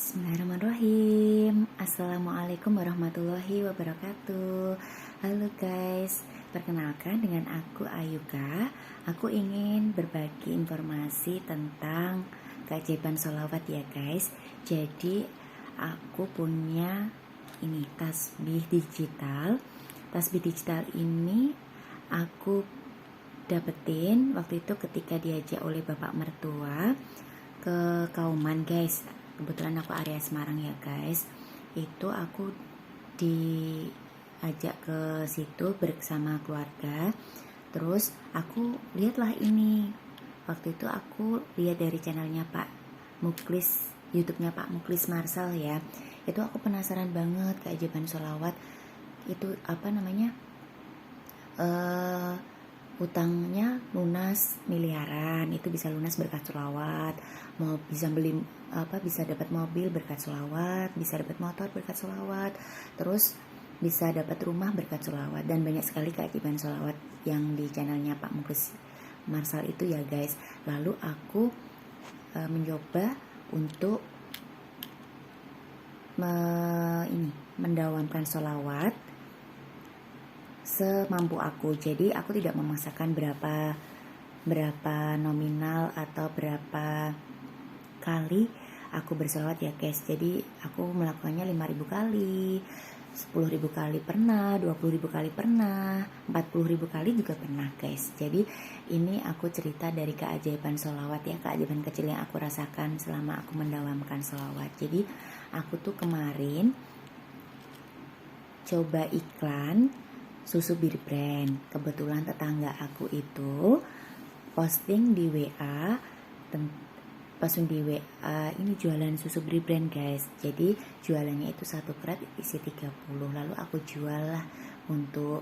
Bismillahirrahmanirrahim. Assalamualaikum warahmatullahi wabarakatuh. Halo guys, perkenalkan dengan aku Ayuka. Aku ingin berbagi informasi tentang keajaiban sholawat ya guys. Jadi aku punya ini tasbih digital. Tasbih digital ini aku dapetin waktu itu ketika diajak oleh bapak mertua ke Kauman guys. Kebetulan aku area Semarang ya guys. Itu aku diajak ke situ bersama keluarga. Terus aku lihatlah ini. Waktu itu aku lihat dari channelnya Pak Muklis, YouTube-nya Pak Muklis Marsal ya. Itu aku penasaran banget keajaiban sholawat. Itu apa namanya? Utangnya lunas miliaran, itu bisa lunas berkat sholawat. Mau bisa beli bisa dapat mobil berkat sholawat, bisa dapat motor berkat sholawat, terus bisa dapat rumah berkat sholawat, dan banyak sekali keajaiban sholawat yang di channelnya Pak Muklis Marsal itu ya guys. Lalu aku mencoba untuk mendawamkan sholawat semampu aku. Jadi aku tidak memaksakan berapa nominal atau berapa kali aku bersolawat ya guys. Jadi aku melakukannya 5.000 kali, 10.000 kali pernah, 20.000 kali pernah, 40.000 kali juga pernah guys. Jadi ini aku cerita dari keajaiban sholawat ya, keajaiban kecil yang aku rasakan selama aku mendawamkan sholawat. Jadi aku tuh kemarin coba iklan susu bir brand. Kebetulan tetangga aku itu posting di WA ini jualan susu bir brand guys. Jadi jualannya itu 1 krat isi 30. Lalu aku jual lah untuk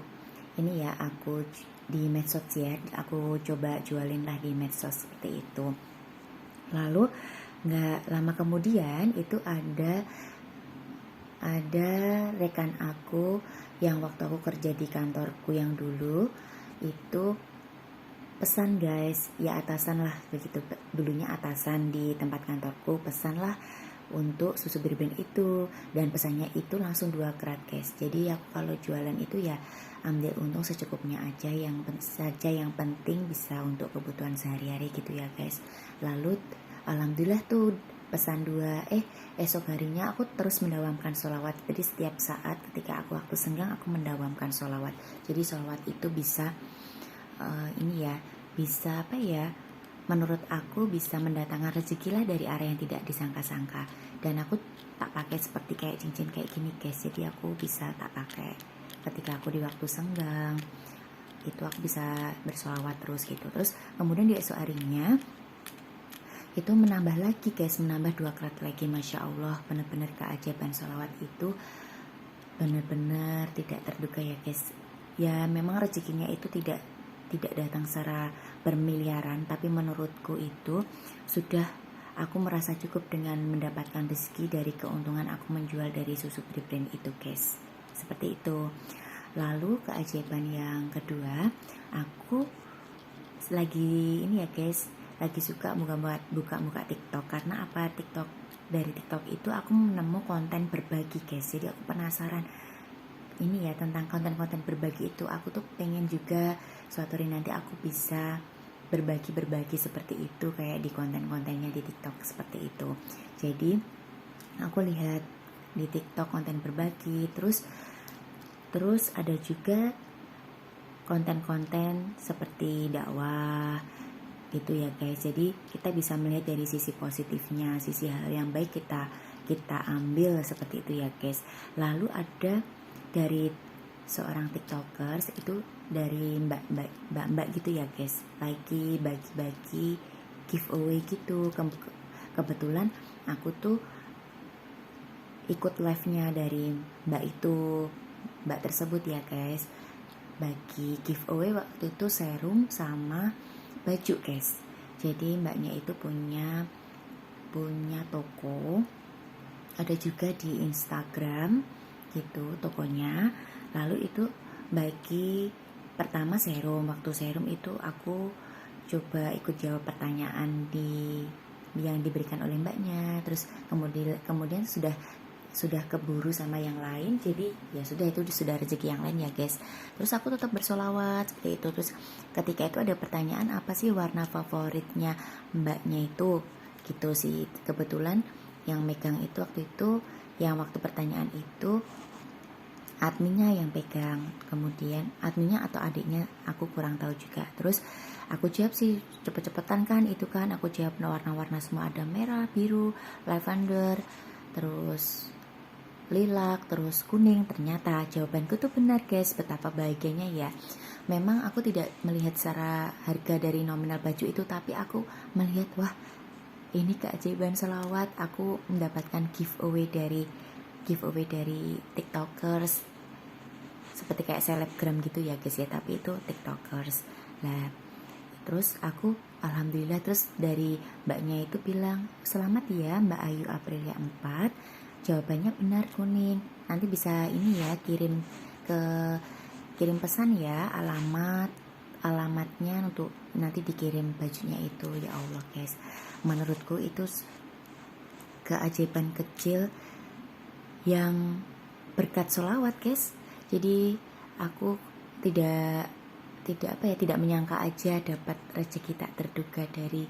ini ya, aku di medsos ya, aku coba jualin lah di medsos seperti itu. Lalu nggak lama kemudian itu ada rekan aku yang waktu aku kerja di kantorku yang dulu itu pesan guys, ya atasan lah begitu, dulunya atasan di tempat kantorku, pesan lah untuk susu bir brand itu, dan pesannya itu langsung 2 krat guys. Jadi aku kalau jualan itu ya ambil untung secukupnya aja, yang penting bisa untuk kebutuhan sehari-hari gitu ya guys. Lalu alhamdulillah tuh pesan 2, esok harinya aku terus mendawamkan sholawat. Jadi setiap saat ketika aku waktu senggang aku mendawamkan sholawat. Jadi sholawat itu bisa bisa menurut aku bisa mendatangkan rezeki lah dari arah yang tidak disangka-sangka. Dan aku tak pakai seperti kayak cincin kayak gini guys. Jadi aku bisa tak pakai ketika aku di waktu senggang, itu aku bisa bersolawat terus gitu. Terus kemudian di esok harinya itu menambah lagi guys, menambah 2 krat lagi. Masya Allah, benar-benar keajaiban sholawat itu benar-benar tidak terduga ya guys. Ya memang rezekinya itu tidak datang secara bermiliaran, tapi menurutku itu sudah aku merasa cukup dengan mendapatkan rezeki dari keuntungan aku menjual dari susu bir brand itu guys. Seperti itu. Lalu keajaiban yang kedua, aku lagi ini ya guys, lagi suka buka TikTok. Karena apa? Dari TikTok itu aku menemu konten berbagi guys. Jadi aku penasaran ini ya tentang konten-konten berbagi itu. Aku tuh pengen juga suatu hari nanti aku bisa berbagi seperti itu, kayak di konten-kontennya di TikTok seperti itu. Jadi aku lihat di TikTok konten berbagi, terus ada juga konten-konten seperti dakwah gitu ya guys. Jadi kita bisa melihat dari sisi positifnya, sisi hal yang baik kita ambil seperti itu ya guys. Lalu ada dari seorang tiktokers itu, dari mbak gitu ya guys, lagi bagi giveaway gitu. Kebetulan aku tuh ikut live-nya dari mbak tersebut ya guys, bagi giveaway waktu itu serum sama baju guys. Jadi mbaknya itu punya toko, ada juga di Instagram gitu tokonya. Lalu itu bagi pertama serum. Waktu serum itu aku coba ikut jawab pertanyaan di yang diberikan oleh mbaknya, terus kemudian sudah keburu sama yang lain, jadi ya sudah, itu sudah rezeki yang lain ya guys. Terus aku tetap bersolawat seperti itu. Terus ketika itu ada pertanyaan, apa sih warna favoritnya mbaknya itu, gitu sih. Kebetulan yang megang itu waktu pertanyaan itu adminnya yang pegang, kemudian adminnya atau adiknya aku kurang tahu juga. Terus aku jawab sih cepet-cepetan kan, itu kan aku jawab warna-warna semua, ada merah, biru, lavender, terus lilac, terus kuning. Ternyata jawabanku tuh benar guys, betapa bahagianya ya. Memang aku tidak melihat secara harga dari nominal baju itu, tapi aku melihat wah ini keajaiban selawat. Aku mendapatkan giveaway dari tiktokers, seperti kayak selebgram gitu ya guys ya, tapi itu tiktokers lah. Terus aku alhamdulillah, terus dari mbaknya itu bilang, selamat ya Mbak Ayu Aprilia 4, jawabannya benar, kuning. Nanti bisa ini ya, kirim pesan ya, alamatnya untuk nanti dikirim bajunya itu. Ya Allah guys, menurutku itu keajaiban kecil yang berkat sholawat guys. Jadi aku tidak menyangka aja dapat rezeki tak terduga dari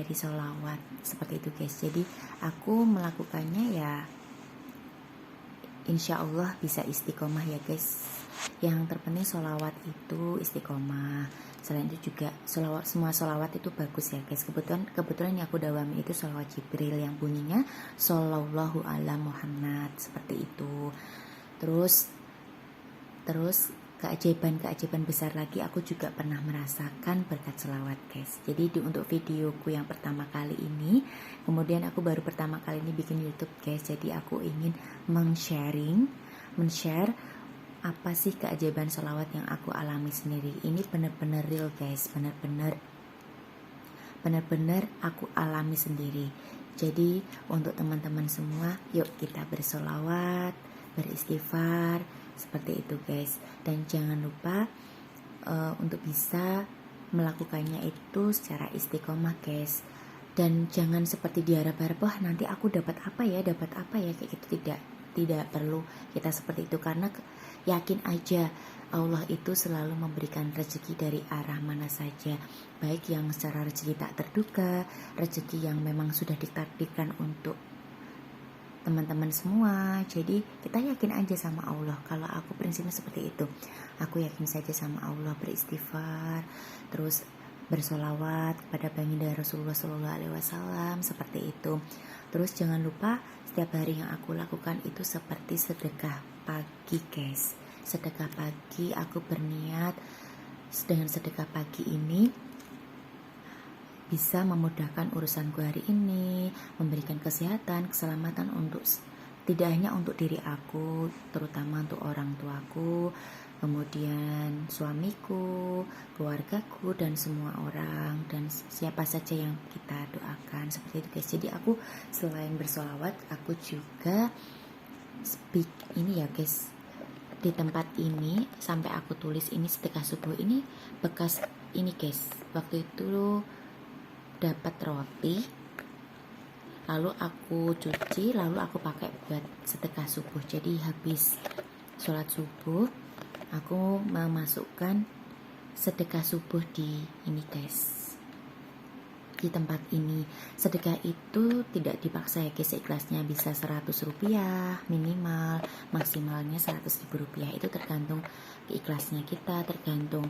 sholawat seperti itu guys. Jadi aku melakukannya ya insya Allah bisa istiqomah ya guys. Yang terpenting sholawat itu istiqomah. Selain itu juga semua sholawat itu bagus ya guys. Kebetulan yang aku dawami itu sholawat Jibril yang bunyinya Shallallahu ala Muhammad, seperti itu. Terus keajaiban besar lagi aku juga pernah merasakan berkat selawat guys. Jadi untuk videoku yang pertama kali ini, kemudian aku baru pertama kali ini bikin YouTube guys. Jadi aku ingin men-share apa sih keajaiban selawat yang aku alami sendiri. Ini benar-benar real guys, benar-benar aku alami sendiri. Jadi untuk teman-teman semua, yuk kita bersolawat, beristighfar, seperti itu guys. Dan jangan lupa untuk bisa melakukannya itu secara istiqomah guys. Dan jangan seperti diharap-harap, wah nanti aku dapat apa ya kayak gitu. Tidak perlu kita seperti itu, karena yakin aja Allah itu selalu memberikan rezeki dari arah mana saja, baik yang secara rezeki tak terduga, rezeki yang memang sudah ditakdirkan untuk teman-teman semua. Jadi kita yakin aja sama Allah. Kalau aku prinsipnya seperti itu, aku yakin saja sama Allah, beristighfar, terus bersolawat kepada baginda Rasulullah SAW, seperti itu. Terus jangan lupa setiap hari yang aku lakukan itu seperti sedekah pagi guys. Sedekah pagi, aku berniat dengan sedekah pagi ini bisa memudahkan urusanku hari ini, memberikan kesehatan, keselamatan untuk tidak hanya untuk diri aku, terutama untuk orang tuaku, kemudian suamiku, keluargaku, dan semua orang, dan siapa saja yang kita doakan, seperti itu guys. Jadi aku selain bersolawat, aku juga speak ini ya guys. Di tempat ini sampai aku tulis ini sedekah subuh ini bekas ini guys. Waktu itu dapat roti, lalu aku cuci, lalu aku pakai buat sedekah subuh. Jadi habis sholat subuh aku memasukkan sedekah subuh di ini guys, di tempat ini. Sedekah itu tidak dipaksa ya guys, ikhlasnya bisa 100 rupiah minimal, maksimalnya 100.000 rupiah. Itu tergantung keikhlasnya kita, tergantung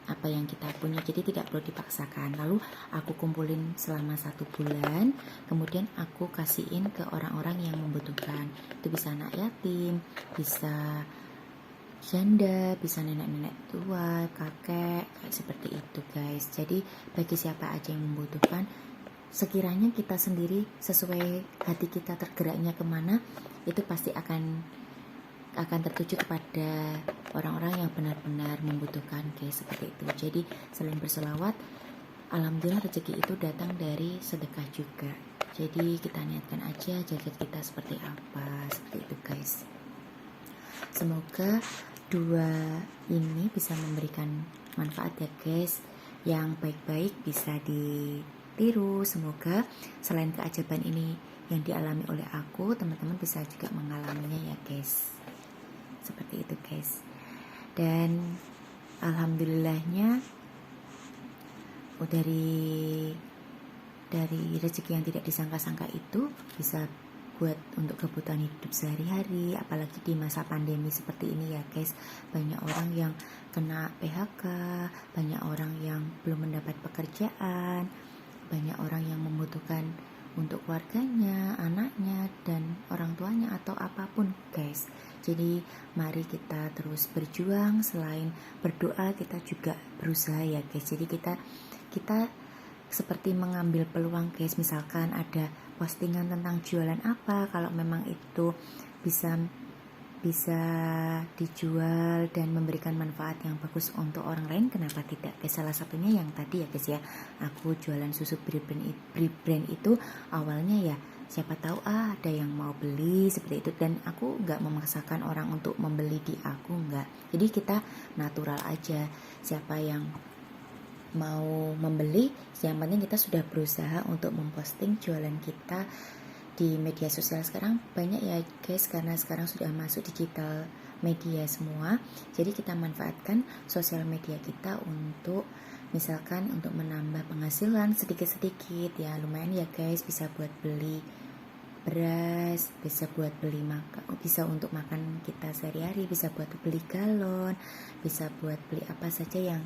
apa yang kita punya, jadi tidak perlu dipaksakan. Lalu aku kumpulin selama 1 bulan, kemudian aku kasihin ke orang-orang yang membutuhkan. Itu bisa anak yatim, bisa janda, bisa nenek-nenek tua, kakek, kayak seperti itu guys. Jadi bagi siapa aja yang membutuhkan, sekiranya kita sendiri sesuai hati kita tergeraknya kemana, itu pasti akan tertuju kepada orang-orang yang benar-benar membutuhkan guys, seperti itu. Jadi selain berselawat, alhamdulillah rezeki itu datang dari sedekah juga. Jadi kita niatkan aja jagat kita seperti apa, seperti itu guys. Semoga dua ini bisa memberikan manfaat ya guys. Yang baik-baik bisa tiru. Semoga selain keajaiban ini yang dialami oleh aku, teman-teman bisa juga mengalaminya ya guys. Seperti itu guys. Dan alhamdulillahnya dari rezeki yang tidak disangka-sangka itu bisa buat untuk kebutuhan hidup sehari-hari, apalagi di masa pandemi seperti ini ya guys. Banyak orang yang kena PHK, banyak orang yang belum mendapat pekerjaan, banyak orang yang membutuhkan untuk keluarganya, anaknya, dan orang tuanya atau apapun guys. Jadi mari kita terus berjuang, selain berdoa kita juga berusaha ya guys. Jadi kita seperti mengambil peluang guys, misalkan ada postingan tentang jualan apa, kalau memang itu bisa dijual dan memberikan manfaat yang bagus untuk orang lain, kenapa tidak guys. Salah satunya yang tadi ya guys ya, aku jualan susu brand itu awalnya ya siapa tahu ada yang mau beli seperti itu, dan aku nggak memaksakan orang untuk membeli di aku, nggak. Jadi kita natural aja, siapa yang mau membeli, yang penting kita sudah berusaha untuk memposting jualan kita di media sosial. Sekarang banyak ya guys, karena sekarang sudah masuk digital media semua, jadi kita manfaatkan sosial media kita untuk misalkan untuk menambah penghasilan sedikit-sedikit ya, lumayan ya guys, bisa buat beli beras, bisa buat beli bisa untuk makan kita sehari-hari, bisa buat beli galon, bisa buat beli apa saja yang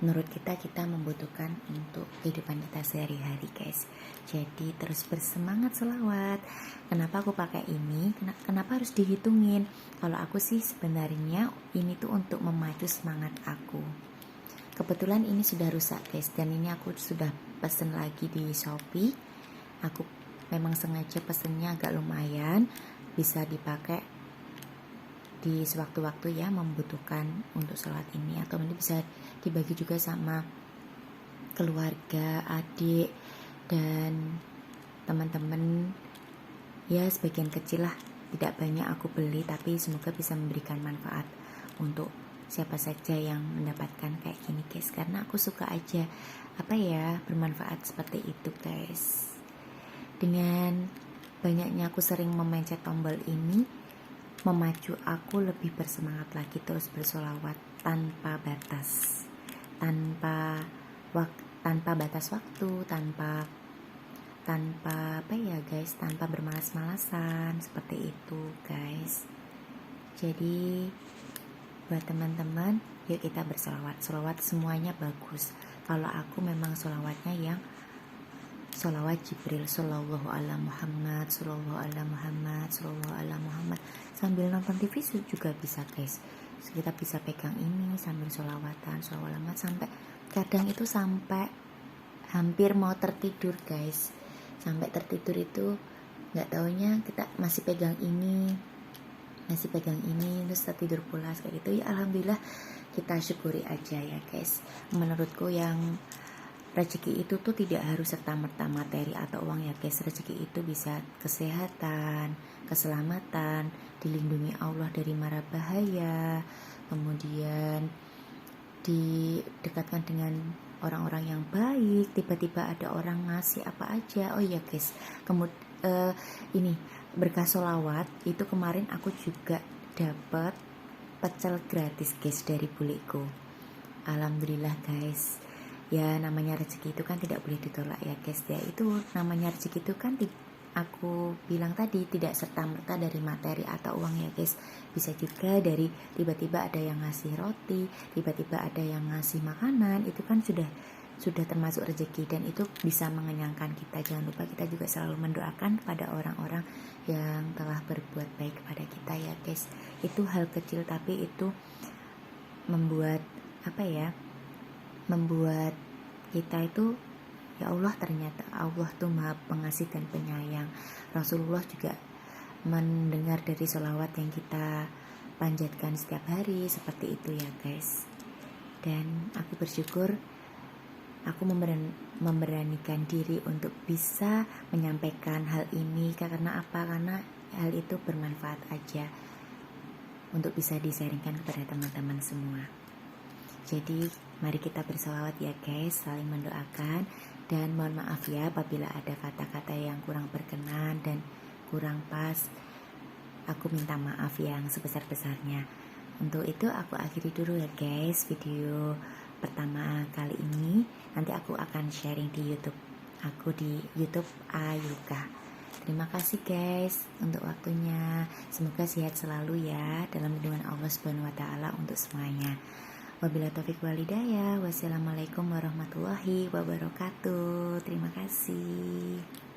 menurut kita membutuhkan untuk kehidupan kita sehari-hari guys. Jadi terus bersemangat selawat. Kenapa aku pakai ini? Kenapa harus dihitungin? Kalau aku sih sebenarnya ini tuh untuk memacu semangat aku. Kebetulan ini sudah rusak guys, dan ini aku sudah pesen lagi di Shopee. Aku memang sengaja pesennya agak lumayan, bisa dipakai di sewaktu-waktu ya membutuhkan untuk sholat ini, atau nanti bisa dibagi juga sama keluarga, adik, dan teman-teman ya, sebagian kecil lah, tidak banyak aku beli, tapi semoga bisa memberikan manfaat untuk siapa saja yang mendapatkan kayak gini guys, karena aku suka aja bermanfaat seperti itu guys. Dengan banyaknya aku sering memencet tombol ini, memacu aku lebih bersemangat lagi terus bersolawat tanpa batas, tanpa batas waktu, tanpa tanpa bermalas-malasan, seperti itu guys. Jadi buat teman-teman, yuk kita bersolawat semuanya bagus. Kalau aku memang solawatnya yang solawat Jibril, sallallahu ala Muhammad, sallallahu ala Muhammad, sallallahu ala Muhammad. Sambil nonton TV juga bisa guys. Kita bisa pegang ini sambil solawatan, sallallahu, sampai kadang itu sampai hampir mau tertidur guys. Sampai tertidur itu nggak taunya kita masih pegang ini, terus tertidur pula kayak gitu ya. Alhamdulillah, kita syukuri aja ya guys. Menurutku yang rezeki itu tuh tidak harus serta-merta materi atau uang ya guys. Rezeki itu bisa kesehatan, keselamatan, dilindungi Allah dari mara bahaya, kemudian didekatkan dengan orang-orang yang baik, tiba-tiba ada orang ngasih apa aja. Oh iya guys, ini berkah solawat itu kemarin aku juga dapat pecel gratis guys dari buleku. Alhamdulillah guys. Ya namanya rezeki itu kan tidak boleh ditolak ya guys ya. Itu namanya rezeki itu kan aku bilang tadi tidak serta-merta dari materi atau uang ya guys. Bisa juga dari tiba-tiba ada yang ngasih roti, tiba-tiba ada yang ngasih makanan, itu kan sudah termasuk rezeki, dan itu bisa mengenyangkan kita. Jangan lupa kita juga selalu mendoakan kepada orang-orang yang telah berbuat baik kepada kita ya guys. Itu hal kecil tapi itu membuat membuat kita itu ya Allah, ternyata Allah tuh maha pengasih dan penyayang. Rasulullah juga mendengar dari sholawat yang kita panjatkan setiap hari, seperti itu ya guys. Dan aku bersyukur aku memberanikan diri untuk bisa menyampaikan hal ini. Karena apa? Karena hal itu bermanfaat aja untuk bisa disaringkan kepada teman-teman semua. Jadi mari kita bersolawat ya guys, saling mendoakan. Dan mohon maaf ya apabila ada kata-kata yang kurang berkenan dan kurang pas. Aku minta maaf yang sebesar-besarnya. Untuk itu aku akhiri dulu ya guys video pertama kali ini. Nanti aku akan sharing di YouTube aku, di YouTube Ayuka. Terima kasih guys untuk waktunya. Semoga sehat selalu ya dalam lindungan Allah Subhanahu wa taala untuk semuanya. Wabillahi taufiq walhidayah. Wassalamualaikum warahmatullahi wabarakatuh. Terima kasih.